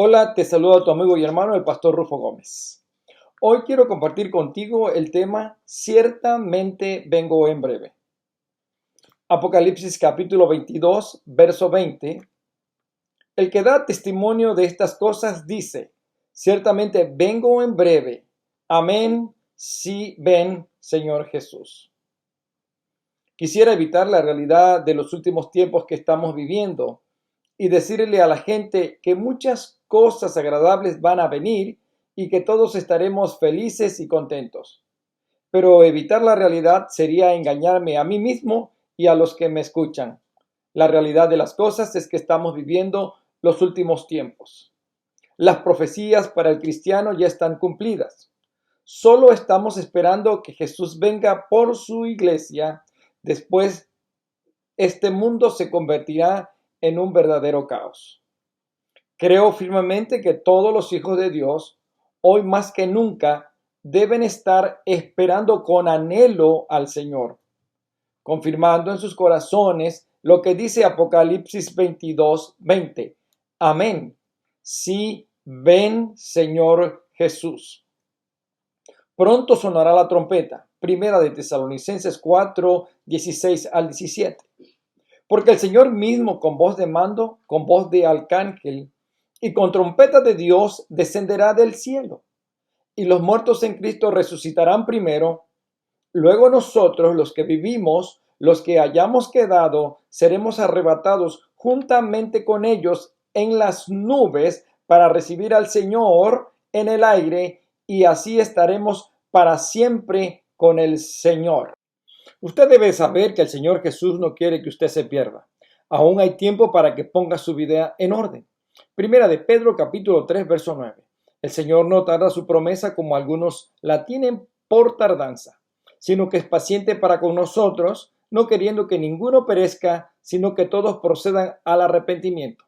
Hola, te saluda tu amigo y hermano el pastor Rufo Gómez. Hoy quiero compartir contigo el tema Ciertamente vengo en breve. Apocalipsis capítulo 22, verso 20. El que da testimonio de estas cosas dice, ciertamente vengo en breve. Amén, sí ven, Señor Jesús. Quisiera evitar la realidad de los últimos tiempos que estamos viviendo y decirle a la gente que muchas cosas agradables van a venir y que todos estaremos felices y contentos. Pero evitar la realidad sería engañarme a mí mismo y a los que me escuchan. La realidad de las cosas es que estamos viviendo los últimos tiempos. Las profecías para el cristiano ya están cumplidas. Solo estamos esperando que Jesús venga por su iglesia. Después, este mundo se convertirá en un verdadero caos. Creo firmemente que todos los hijos de Dios, hoy más que nunca, deben estar esperando con anhelo al Señor, confirmando en sus corazones lo que dice Apocalipsis 22:20. Amén. Sí, ven, Señor Jesús. Pronto sonará la trompeta. Primera de Tesalonicenses 4, 16 al 17. Porque el Señor mismo con voz de mando, con voz de arcángel y con trompeta de Dios descenderá del cielo. Y los muertos en Cristo resucitarán primero. Luego nosotros, los que vivimos, los que hayamos quedado, seremos arrebatados juntamente con ellos en las nubes para recibir al Señor en el aire, y así estaremos para siempre con el Señor. Usted debe saber que el Señor Jesús no quiere que usted se pierda. Aún hay tiempo para que ponga su vida en orden. Primera de Pedro capítulo 3 verso 9. El Señor no tarda su promesa como algunos la tienen por tardanza, sino que es paciente para con nosotros, no queriendo que ninguno perezca, sino que todos procedan al arrepentimiento.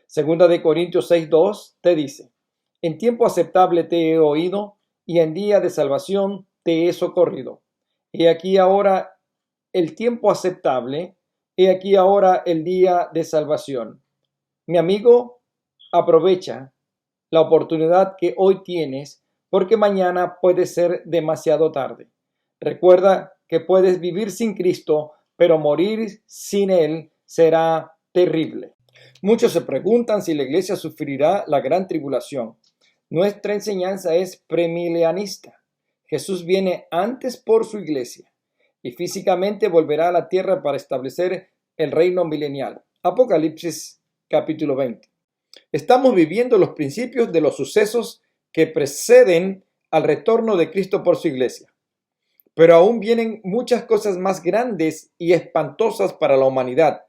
Segunda de Corintios 6:2 te dice, en tiempo aceptable te he oído y en día de salvación te he socorrido. He aquí ahora el tiempo aceptable, he aquí ahora el día de salvación. Mi amigo, aprovecha la oportunidad que hoy tienes porque mañana puede ser demasiado tarde. Recuerda que puedes vivir sin Cristo, pero morir sin Él será terrible. Muchos se preguntan si la iglesia sufrirá la gran tribulación. Nuestra enseñanza es premilenialista. Jesús viene antes por su iglesia y físicamente volverá a la tierra para establecer el reino milenial. Apocalipsis capítulo 20. Estamos viviendo los principios de los sucesos que preceden al retorno de Cristo por su iglesia. Pero aún vienen muchas cosas más grandes y espantosas para la humanidad.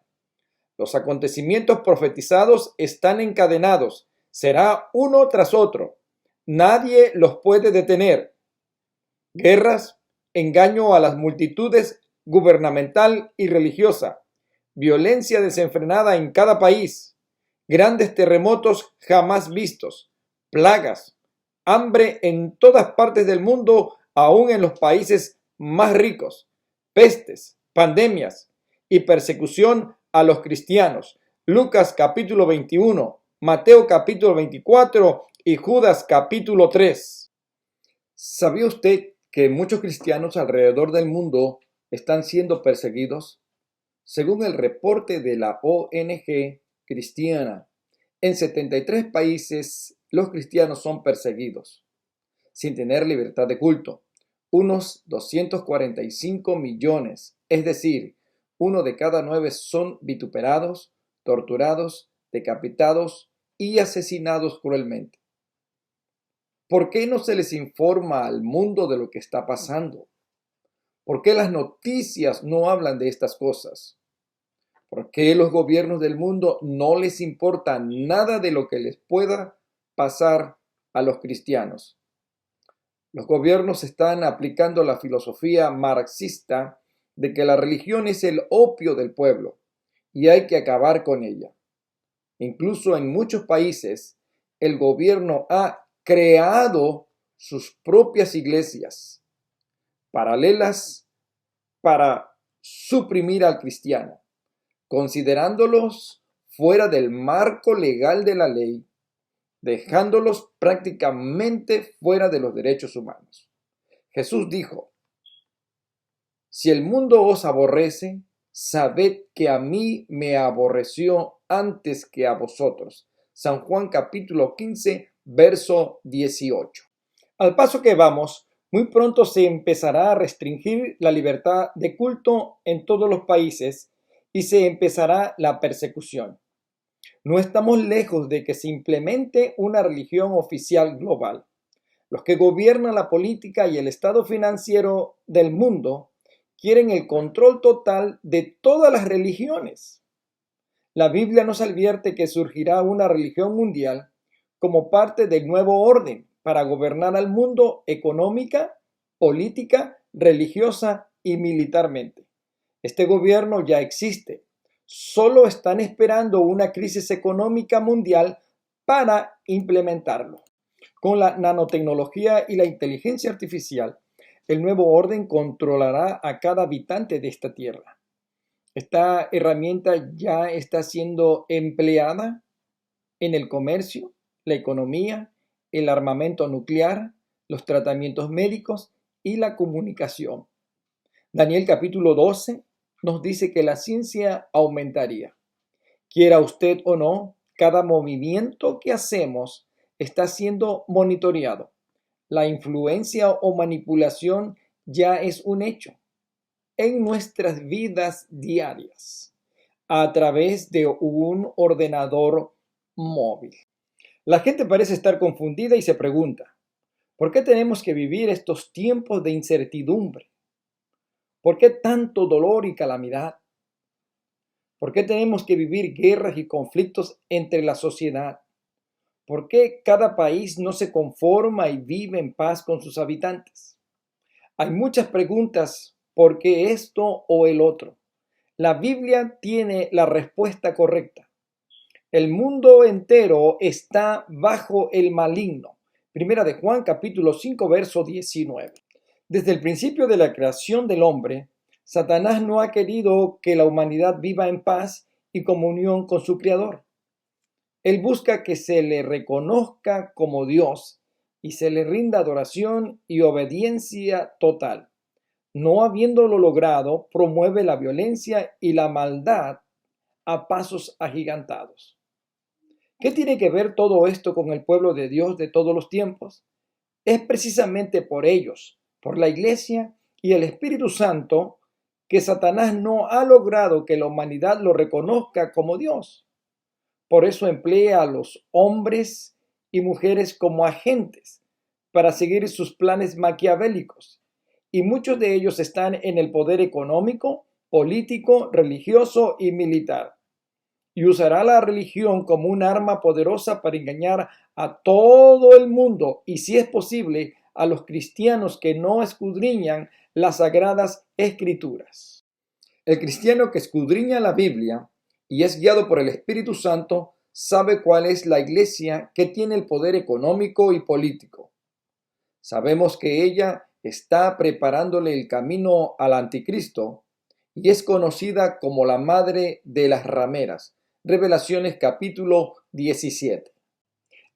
Los acontecimientos profetizados están encadenados. Será uno tras otro. Nadie los puede detener. Guerras, engaño a las multitudes gubernamental y religiosa, violencia desenfrenada en cada país, grandes terremotos jamás vistos, plagas, hambre en todas partes del mundo, aún en los países más ricos, pestes, pandemias y persecución a los cristianos. Lucas capítulo 21, Mateo capítulo 24 y Judas capítulo 3. ¿Sabía usted que muchos cristianos alrededor del mundo están siendo perseguidos? Según el reporte de la ONG cristiana, en 73 países los cristianos son perseguidos, sin tener libertad de culto. Unos 245 millones, es decir, 1 de cada 9 son vituperados, torturados, decapitados y asesinados cruelmente. ¿Por qué no se les informa al mundo de lo que está pasando? ¿Por qué las noticias no hablan de estas cosas? ¿Por qué los gobiernos del mundo no les importa nada de lo que les pueda pasar a los cristianos? Los gobiernos están aplicando la filosofía marxista de que la religión es el opio del pueblo y hay que acabar con ella. Incluso en muchos países, el gobierno ha creado sus propias iglesias paralelas para suprimir al cristiano, considerándolos fuera del marco legal de la ley dejándolos prácticamente fuera de los derechos humanos. Jesús dijo: si el mundo os aborrece, sabed que a mí me aborreció antes que a vosotros. San Juan capítulo 15, verso 18. Al paso que vamos, muy pronto se empezará a restringir la libertad de culto en todos los países y se empezará la persecución. No estamos lejos de que se implemente una religión oficial global. Los que gobiernan la política y el estado financiero del mundo quieren el control total de todas las religiones. La Biblia nos advierte que surgirá una religión mundial como parte del nuevo orden para gobernar al mundo económica, política, religiosa y militarmente. Este gobierno ya existe. Solo están esperando una crisis económica mundial para implementarlo. Con la nanotecnología y la inteligencia artificial, el nuevo orden controlará a cada habitante de esta tierra. Esta herramienta ya está siendo empleada en el comercio, la economía, el armamento nuclear, los tratamientos médicos y la comunicación. Daniel capítulo 12 nos dice que la ciencia aumentaría. Quiera usted o no, cada movimiento que hacemos está siendo monitoreado. La influencia o manipulación ya es un hecho en nuestras vidas diarias a través de un ordenador móvil. La gente parece estar confundida y se pregunta: ¿por qué tenemos que vivir estos tiempos de incertidumbre? ¿Por qué tanto dolor y calamidad? ¿Por qué tenemos que vivir guerras y conflictos entre la sociedad? ¿Por qué cada país no se conforma y vive en paz con sus habitantes? Hay muchas preguntas: ¿por qué esto o el otro? La Biblia tiene la respuesta correcta. El mundo entero está bajo el maligno. Primera de Juan capítulo 5 verso 19. Desde el principio de la creación del hombre, Satanás no ha querido que la humanidad viva en paz y comunión con su Creador. Él busca que se le reconozca como Dios y se le rinda adoración y obediencia total. No habiéndolo logrado, promueve la violencia y la maldad a pasos agigantados. ¿Qué tiene que ver todo esto con el pueblo de Dios de todos los tiempos? Es precisamente por ellos, por la Iglesia y el Espíritu Santo, que Satanás no ha logrado que la humanidad lo reconozca como Dios. Por eso emplea a los hombres y mujeres como agentes para seguir sus planes maquiavélicos. Y muchos de ellos están en el poder económico, político, religioso y militar. Y usará la religión como un arma poderosa para engañar a todo el mundo y, si es posible, a los cristianos que no escudriñan las sagradas escrituras. El cristiano que escudriña la Biblia y es guiado por el Espíritu Santo sabe cuál es la iglesia que tiene el poder económico y político. Sabemos que ella está preparándole el camino al anticristo y es conocida como la madre de las rameras. Revelaciones capítulo 17.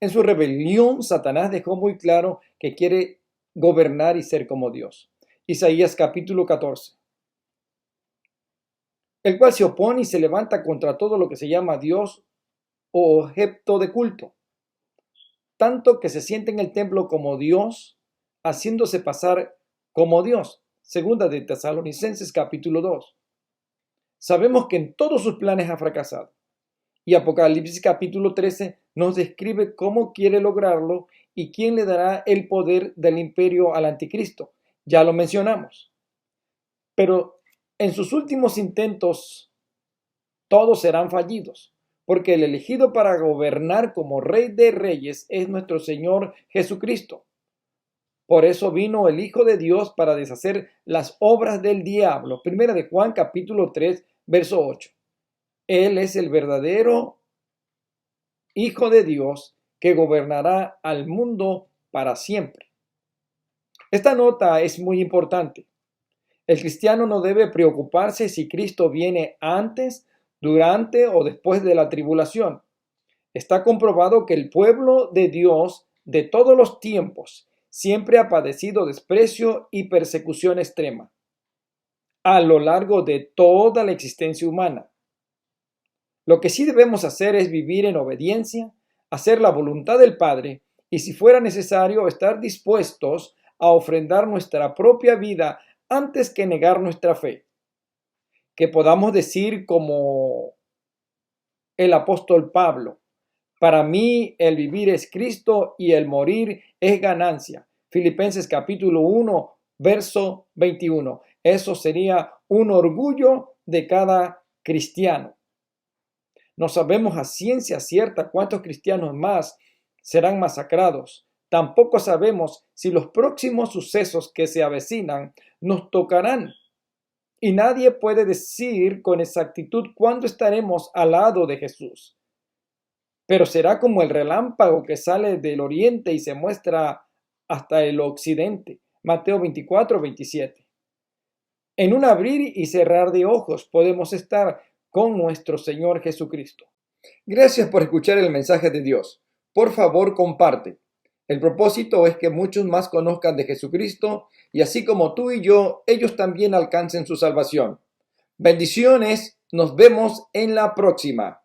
En su rebelión, Satanás dejó muy claro que quiere gobernar y ser como Dios. Isaías capítulo 14. El cual se opone y se levanta contra todo lo que se llama Dios o objeto de culto, tanto que se siente en el templo como Dios, haciéndose pasar como Dios. Segunda de Tesalonicenses capítulo 2. Sabemos que en todos sus planes ha fracasado. Y Apocalipsis capítulo 13 nos describe cómo quiere lograrlo y quién le dará el poder del imperio al anticristo. Ya lo mencionamos. Pero en sus últimos intentos, todos serán fallidos, porque el elegido para gobernar como Rey de Reyes es nuestro Señor Jesucristo. Por eso vino el Hijo de Dios para deshacer las obras del diablo. Primera de Juan capítulo 3, verso 8. Él es el verdadero Hijo de Dios que gobernará al mundo para siempre. Esta nota es muy importante. El cristiano no debe preocuparse si Cristo viene antes, durante o después de la tribulación. Está comprobado que el pueblo de Dios de todos los tiempos siempre ha padecido desprecio y persecución extrema a lo largo de toda la existencia humana. Lo que sí debemos hacer es vivir en obediencia, hacer la voluntad del Padre y, si fuera necesario, estar dispuestos a ofrendar nuestra propia vida antes que negar nuestra fe. Que podamos decir como el apóstol Pablo: para mí el vivir es Cristo y el morir es ganancia. Filipenses capítulo 1, verso 21. Eso sería un orgullo de cada cristiano. No sabemos a ciencia cierta cuántos cristianos más serán masacrados. Tampoco sabemos si los próximos sucesos que se avecinan nos tocarán. Y nadie puede decir con exactitud cuándo estaremos al lado de Jesús. Pero será como el relámpago que sale del oriente y se muestra hasta el occidente. Mateo 24, 27. En un abrir y cerrar de ojos podemos estar con nuestro Señor Jesucristo. Gracias por escuchar el mensaje de Dios. Por favor, comparte. El propósito es que muchos más conozcan de Jesucristo y, así como tú y yo, ellos también alcancen su salvación. Bendiciones. Nos vemos en la próxima.